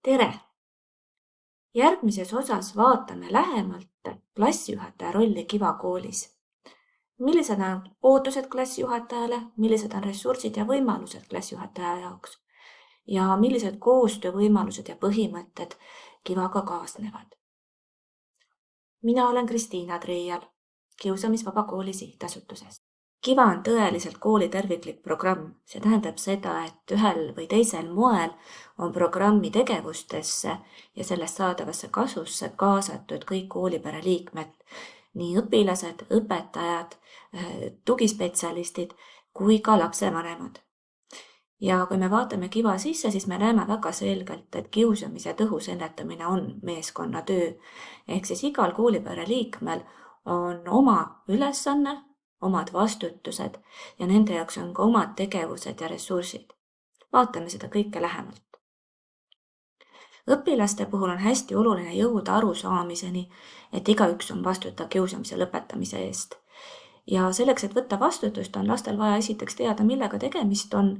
Tere! Järgmises osas vaatame lähemalt klassijuhataja rolli Kiva koolis. Millised on ootused klassijuhatajale, millised on ressursid ja võimalused klassijuhataja jaoks ja millised koostöövõimalused ja põhimõtted Kivaga kaasnevad. Mina olen Kristiina Treial Kiusamisvaba Kooli sihtasutusest. Kiva on tõeliselt kooli terviklik programm. See tähendab seda, et ühel või teisel moel on programmi tegevustesse ja sellest saadavasse kasusse kaasatud kõik koolipere liikmed, nii õpilased, õpetajad, tugispetsialistid kui ka lapsevanemad. Ja kui me vaatame Kiva sisse, siis me näeme väga selgelt, et kiusamise tõhus ennetamine on meeskonna töö. Ehk siis igal koolipere liikmel on oma ülesanne, omad vastutused ja nende jaoks on ka omad tegevused ja ressursid. Vaatame seda kõike lähemalt. Õpilaste puhul on hästi oluline jõuda arusaamiseni, et igaüks on vastutav kiusamise lõpetamise eest. Ja selleks, et võtta vastutust, on lastel vaja esiteks teada, millega tegemist on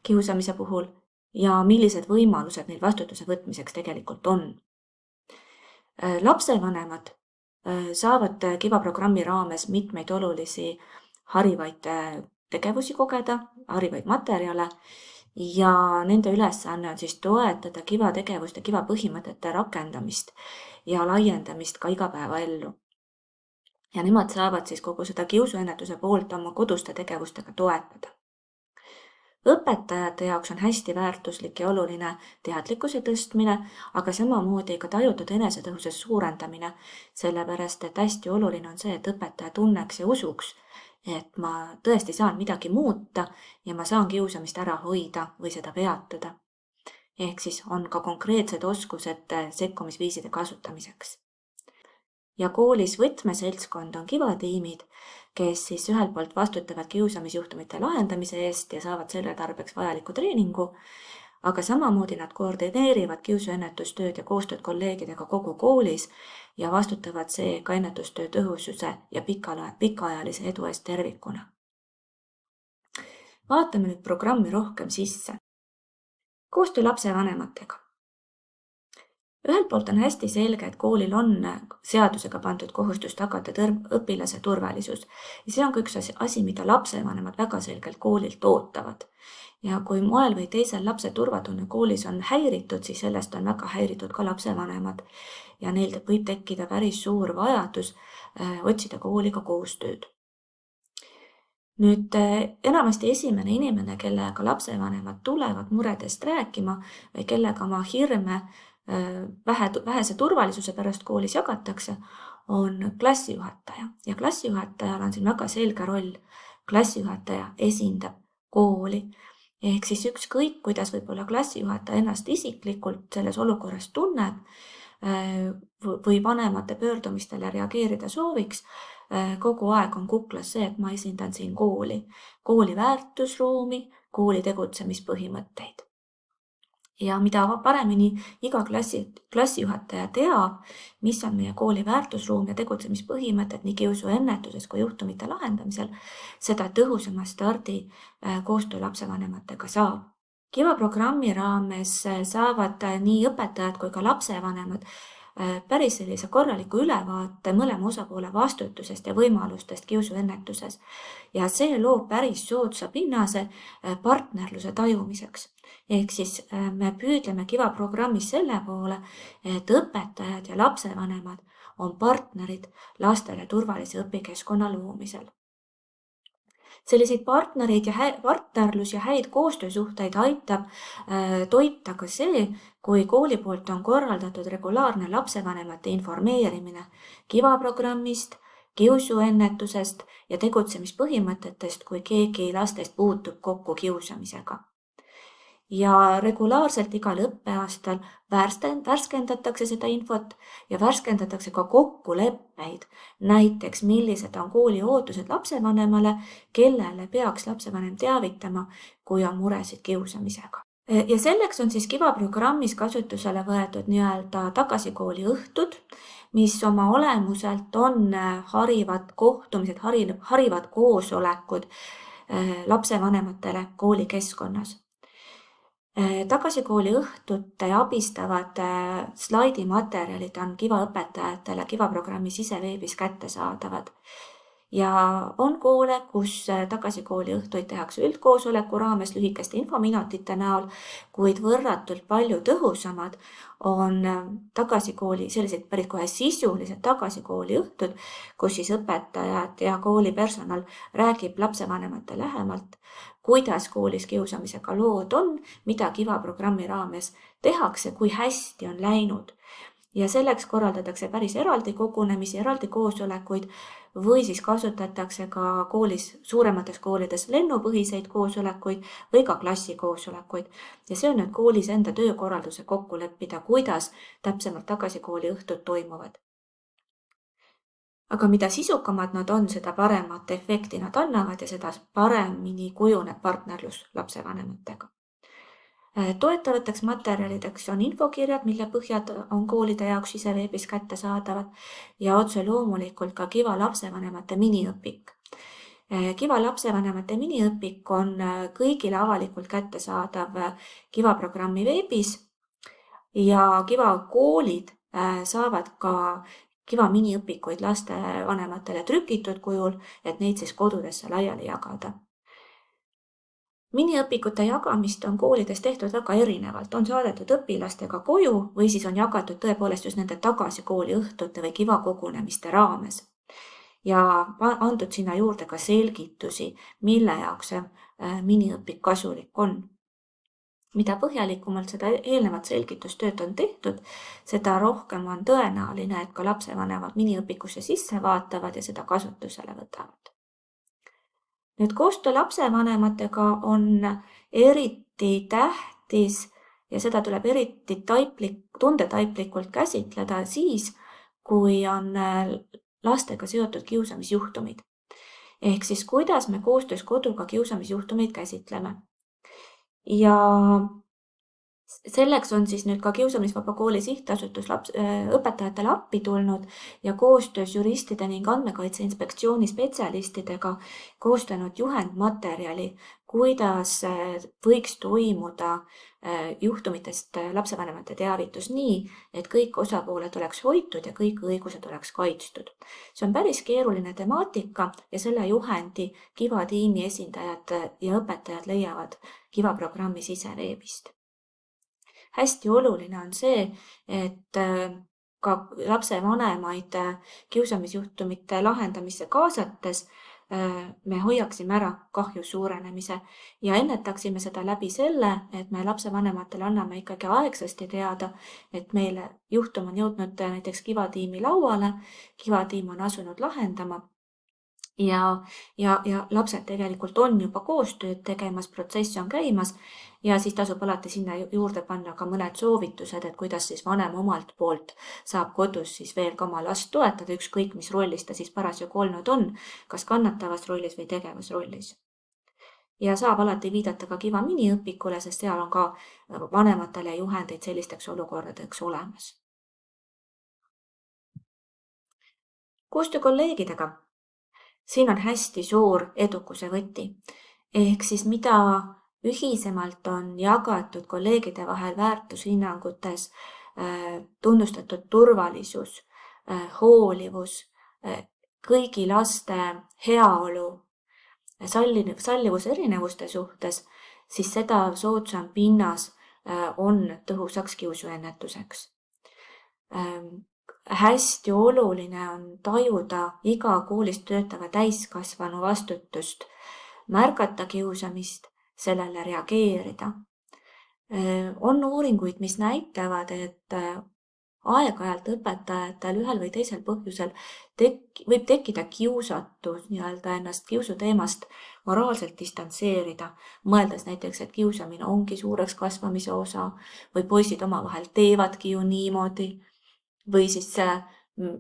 kiusamise puhul ja millised võimalused neil vastutuse võtmiseks tegelikult on. Lapsevanemad saavad Kiva programmi raames mitmeid olulisi harivaid tegevusi kogeda, harivaid materjale ja nende ülesanne on siis toetada Kiva tegevust ja Kiva põhimõtete rakendamist ja laiendamist ka igapäevaellu. Ja nemad saavad siis kogu seda kiusuennetuse poolt oma koduste tegevustega toetada. Õpetajate jaoks on hästi väärtuslik ja oluline teadlikkuse tõstmine, aga samamoodi ka tajutud enesetõhuse suurendamine, sellepärast et hästi oluline on see, et õpetaja tunneks ja usuks, et ma tõesti saan midagi muuta ja ma saan kiusamist ära hoida või seda peatada. Ehk siis on ka konkreetsed oskused sekkumisviiside kasutamiseks. Ja koolis võtmeseltskond on Kiva tiimid, kes siis ühelt poolt vastutavad kiusamisjuhtumite lahendamise eest ja saavad selle tarbeks vajaliku treeningu, aga samamoodi nad koordineerivad kiusuennetustööd ja koostööd kolleegidega kogu koolis ja vastutavad see ka ennetustöö tõhususe ja pikaajalise edu eest tervikuna. Vaatame nüüd programmi rohkem sisse. Koostöö lapsevanematega. Ühelt poolt on hästi selge, et koolil on seadusega pandud kohustus tagada õpilase turvalisus ja see on ka üks asi, mida lapsevanemad väga selgelt koolilt ootavad. Ja kui moel või teisel lapse turvatunne koolis on häiritud, siis sellest on väga häiritud ka lapsevanemad ja neil võib tekkida päris suur vajadus otsida kooliga koostööd. Nüüd enamasti esimene inimene, kellega lapsevanemad tulevad muredest rääkima või kellega oma hirme vähese turvalisuse pärast koolis jagatakse, on klassijuhataja. Ja klassijuhatajal on siin väga selge roll. Klassijuhataja esindab kooli. Ehk siis ükskõik, kuidas võib-olla klassijuhataja ennast isiklikult selles olukorras tunneb või vanemate pöördumistele reageerida sooviks, kogu aeg on kuklas see, et ma esindan siin kooli väärtusruumi, kooli tegutsemispõhimõtteid. Ja mida paremini iga klassijuhataja teab, mis on meie kooli väärtusruum ja tegutsemispõhimõtted nii kiusuennetuses kui juhtumite lahendamisel, seda tõhusama stardi koostöö lapsevanematega saab. Kiva programmi raames saavad nii õpetajad kui ka lapsevanemad päris sellise korraliku ülevaate mõlema osapoole vastutusest ja võimalustest kiusuennetuses ja see loob päris soodsa pinnase partnerluse tajumiseks. Ehk siis me püüdleme Kiva programmis selle poole, et õpetajad ja lapsevanemad on partnerid lastele turvalise õpikeskkonna loomisel. Selliseid partnerlus ja häid koostöösuhteid aitab toita ka see, kui kooli poolt on korraldatud regulaarne lapsevanemate informeerimine Kiva programmist, kiusuennetusest ja tegutsemispõhimõtetest, kui keegi lastest puutub kokku kiusamisega. Ja regulaarselt igal õppeaastal värskendatakse seda infot ja värskendatakse ka kokkuleppeid, näiteks millised on kooli ootused lapsevanemale, kellele peaks lapsevanem teavitama, kui on muresid kiusamisega. Ja selleks on siis Kiva programmis kasutusele võetud nii-öelda tagasikooli õhtud, mis oma olemuselt on harivad kohtumised, harivad koosolekud lapsevanematele koolikeskkonnas. Tagasikooli õhtute abistavad slaidimaterjalid on Kiva õpetajatele Kiva programmi siseveebis kättesaadavad. Ja on koole, kus tagasikooli õhtuid tehakse üldkoosoleku raames lühikeste infominutite näol, kuid võrratult palju tõhusamad on tagasikooli sellised päris kohe sisulised tagasikooli õhtud, kus siis õpetajad ja kooli personal räägib lapsevanemate lähemalt, kuidas koolis kiusamisega lood on, mida Kiva programmi raames tehakse, kui hästi on läinud. Ja selleks korraldatakse päris eraldi kogunemisi, eraldi koosolekuid või siis kasutatakse ka koolis, suuremates koolides lennupõhiseid koosolekuid või ka klassikoosolekuid. Ja see on nüüd koolis enda töökorralduse kokku leppida, kuidas täpsemalt tagasikooli õhtud toimuvad. Aga mida sisukamad nad on, seda paremat efekti nad annavad ja seda paremini kujuneb partnerlus lapsevanematega. Toetavateks materjalideks on infokirjad, mille põhjad on koolide jaoks siseveebis kättesaadavad ja otse loomulikult ka Kiva lapsevanemate miniõpik. Kiva lapsevanemate miniõpik on kõigile avalikult kättesaadav Kiva programmi veebis ja Kiva koolid saavad ka Kiva miniõpikuid lastevanematele trükitud kujul, et neid siis kodudesse laiali jagada. Miniõpikute jagamist on koolides tehtud väga erinevalt, on saadetud õpilastega koju või siis on jagatud tõepoolest just nende tagasikooli õhtute või Kiva kogunemiste raames. Ja antud sinna juurde ka selgitusi, mille jaoks see miniõpik kasulik on. Mida põhjalikumalt seda eelnevat selgitustööd on tehtud, seda rohkem on tõenäoline, et ka lapsevanemad miniõpikusse sisse vaatavad ja seda kasutusele võtavad. Nüüd koostöö lapsevanematega on eriti tähtis ja seda tuleb eriti tundetaiplikult käsitleda siis, kui on lastega seotud kiusamisjuhtumid. Ehk siis kuidas me koostöös koduga kiusamisjuhtumeid käsitleme. Ja selleks on siis nüüd ka Kiusamisvaba Kooli Sihtasutus õpetajatele appi tulnud ja koostöös juristide ning Andmekaitse Inspektsiooni spetsialistidega koostanud juhendmaterjali, kuidas võiks toimuda juhtumitest lapsevanemate teavitus nii, et kõik osapooled oleks hoitud ja kõik õigused oleks kaitstud. See on päris keeruline temaatika ja selle juhendi Kiva tiimi esindajad ja õpetajad leiavad Kiva programmi siseveebist. Hästi oluline on see, et ka lapsevanemaid kiusamisjuhtumite lahendamisse kaasates me hoiaksime ära kahju suurenemise ja ennetaksime seda läbi selle, et me lapsevanematele anname ikkagi aegsasti teada, et meile juhtum on jõudnud näiteks Kiva tiimi lauale, Kiva tiim on asunud lahendama ja lapsed tegelikult on juba koostööd tegemas, protsess on käimas ja siis tasub alati sinna juurde panna ka mõned soovitused, et kuidas siis vanem omalt poolt saab kodus siis veel ka oma last toetada, ükskõik mis rollis ta siis parasjagu olnud on, kas kannatavas rollis või tegevas rollis. Ja saab alati viidata ka Kiva miniõpikule, sest seal on ka vanematele juhendeid sellisteks olukordadeks olemas. Koostöö kolleegidega. Siin on hästi suur edukuse võti. Ehk siis mida ühisemalt on jagatud kolleegide vahel väärtushinnangutes tunnustatud turvalisus, hoolivus, kõigi laste heaolu, sallivus erinevuste suhtes, siis seda soodsam pinnas on tõhusaks kiusuennetuseks. Hästi oluline on tajuda iga koolis töötava täiskasvanu vastutust, märgata kiusamist, sellele reageerida. On uuringuid, mis näitavad, et aeg-ajalt õpetajatel ühel või teisel põhjusel võib tekkida kiusatus ennast kiusuteemast moraalselt distantseerida, mõeldes näiteks, et kiusamine ongi suureks kasvamise osa või poisid omavahel teevadki ju niimoodi või siis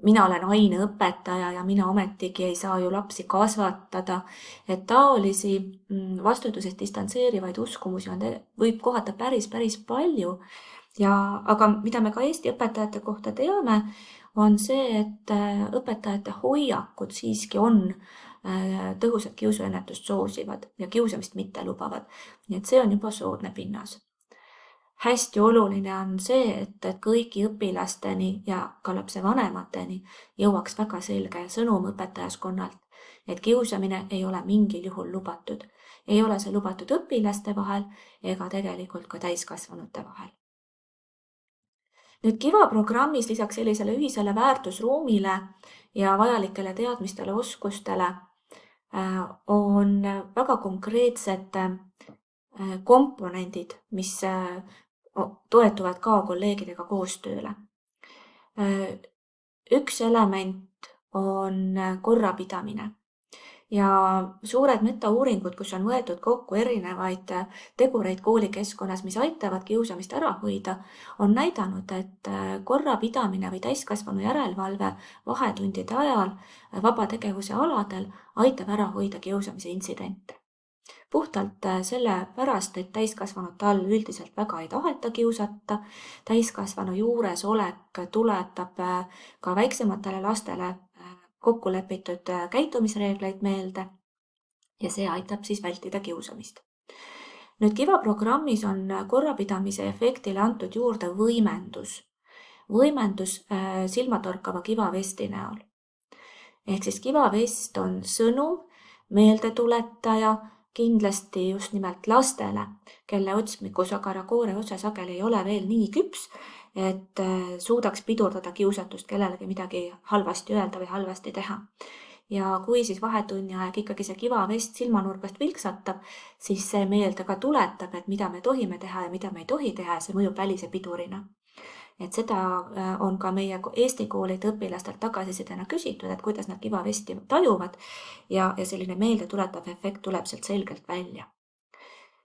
mina olen aineõpetaja ja mina ometigi ei saa ju lapsi kasvatada, et taolisi vastutusest distantseerivaid uskumusi võib kohata päris palju. Aga mida me ka Eesti õpetajate kohta teame, on see, et õpetajate hoiakud siiski on tõhusat kiusuennetust soosivad ja kiusamist mitte lubavad. Nii et see on juba soodne pinnas. hästi oluline on see, et kõigi õpilasteni ja ka lapse vanemateni jõuaks väga selge sõnum õpetajaskonnalt, et kiusamine ei ole mingil juhul lubatud. Ei ole see lubatud õpilaste vahel ega tegelikult ka täiskasvanute vahel. Nüüd KiVa programmis lisaks sellisele ühisele väärtusruumile ja vajalikele teadmistele, oskustele on väga konkreetsed komponendid, mis toetuvad ka kolleegidega koostööle. Üks element on korrapidamine ja suured metauuringud, kus on võetud kokku erinevaid tegureid koolikeskkonnas, mis aitavad kiusamist ära hoida, on näidanud, et korrapidamine või täiskasvanu järelevalve vahetundide ajal vabategevuse aladel aitab ära hoida kiusamise intsidente. Puhtalt sellepärast, et täiskasvanute all üldiselt väga ei taheta kiusata, täiskasvanu juuresolek tuletab ka väiksematele lastele kokku lepitud käitumisreegleid meelde ja see aitab siis vältida kiusamist. Nüüd KiVa programmis on korrapidamise efektile antud juurde võimendus. Võimendus silmatorkava kivavesti näol. Ehk siis kivavest on sõnum, meeldetuletaja, kindlasti just nimelt lastele, kelle otsmikus agarakoore osa sageli ei ole veel nii küps, et suudaks pidurdada kiusatust kellelegi midagi halvasti öelda või halvasti teha. Ja kui siis vahetunni aeg ikkagi see kivavest silmanurgast vilksatab, siis see meelde ka tuletab, et mida me tohime teha ja mida me ei tohi teha ja see mõjub välise pidurina. Et seda on ka meie Eesti koolide õpilastelt tagasisidena küsitud, et kuidas nad kivavesti tajuvad ja selline meelde tuletav efekt tuleb sealt selgelt välja.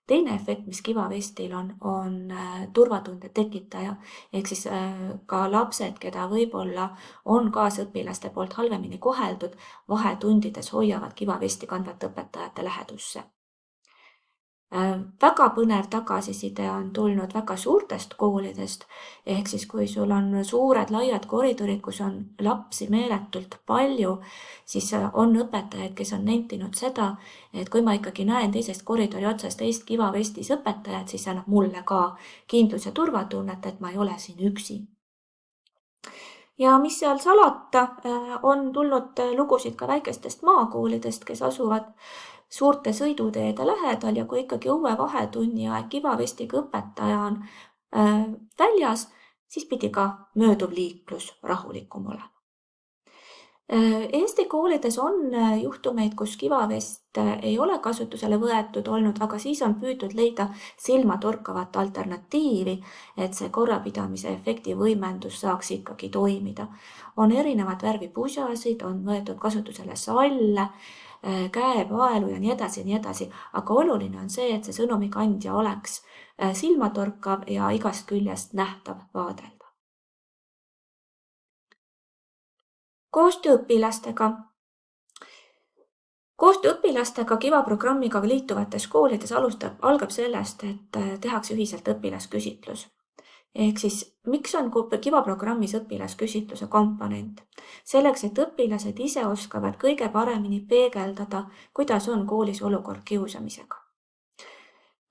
Teine efekt, mis kivavestil on turvatunde tekitaja, ehk siis ka lapsed, keda võib-olla on kaasõpilaste poolt halvemini koheldud, vahetundides hoiavad kivavesti kandvat õpetajate lähedusse. Väga põnev tagasiside on tulnud väga suurtest koolidest, ehk siis kui sul on suured laiad koridorid, kus on lapsi meeletult palju, siis on õpetajaid, kes on nentinud seda, et kui ma ikkagi näen teisest koridori otsast teist kivavestis õpetajat, siis annab mulle ka kindlus ja turvatunnet, et ma ei ole siin üksi. Ja mis seal salata, on tulnud lugusid ka väikestest maakoolidest, kes asuvad suurte sõiduteede lähedal ja kui ikkagi õue vahetunni aeg kivavestiga õpetaja on väljas, siis pidi ka mööduv liiklus rahulikum olema. Eesti koolides on juhtumeid, kus kivavest ei ole kasutusele võetud olnud, aga siis on püütud leida silmatorkavat alternatiivi, et see korrapidamise efekti võimendus saaks ikkagi toimida. On erinevad värvi pusasid, on võetud kasutusele salle, käepaelu ja nii edasi, aga oluline on see, et see sõnumi kandja oleks silmatorkav ja igast küljest nähtav vaadelda. Koostöö õpilastega. Koostöö õpilastega KiVa programmiga liituvates koolides algab sellest, et tehakse ühiselt õpilasküsitlus. Ehk siis, miks on KiVa programmis õpilasküsitluse komponent? Selleks, et õpilased ise oskavad kõige paremini peegeldada, kuidas on koolis olukord kiusamisega.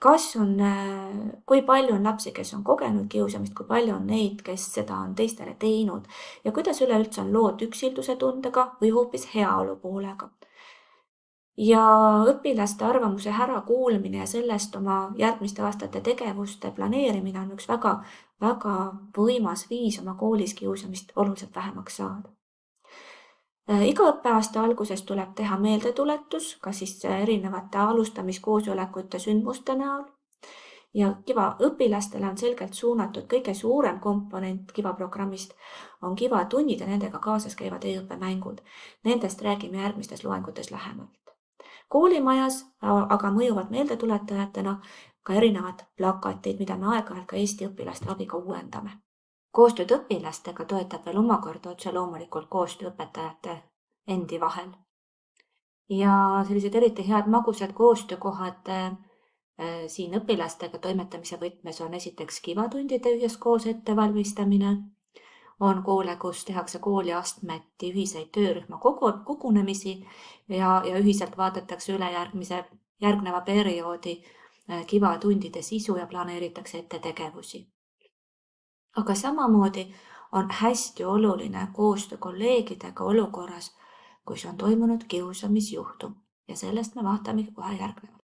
Kui palju on lapsi, kes on kogenud kiusamist, kui palju on neid, kes seda on teistele teinud ja kuidas üleüldse on lood üksilduse tundega või hoopis heaolu poolega. Ja õpilaste arvamuse ärakuulmine ja sellest oma järgmiste aastate tegevuste planeerimine on üks väga võimas viis oma koolis kiusamist oluliselt vähemaks saada. Iga õppeaasta alguses tuleb teha meeldetuletus, ka siis erinevate alustamiskoosolekute sündmuste näol. Ja KiVa õpilastele on selgelt suunatud kõige suurem komponent KiVa programmist on KiVa tunnid ja nendega kaasas käivad e-õppemängud. Nendest räägime järgmistes loengutes lähemalt. Koolimajas aga mõjuvad meeldetuletajatena ka erinevad plakatid, mida me aeg-ajalt ka Eesti õpilaste abiga uuendame. Koostööd õpilastega toetab veel omakorda otse loomulikult koostöö õpetajate endi vahel. Ja sellised eriti head magusad koostöökohad siin õpilastega toimetamise võtmes on esiteks KiVa-tundide üheskoos ettevalmistamine, on koole, kus tehakse kooliastmeti ühiseid töörühma kogunemisi ja ühiselt vaadatakse üle järgneva perioodi kivatundide sisu ja planeeritakse ette tegevusi. Aga samamoodi on hästi oluline koostöö kolleegidega olukorras, kus on toimunud kiusamisjuhtum ja sellest me vaatame kohe järgnevalt.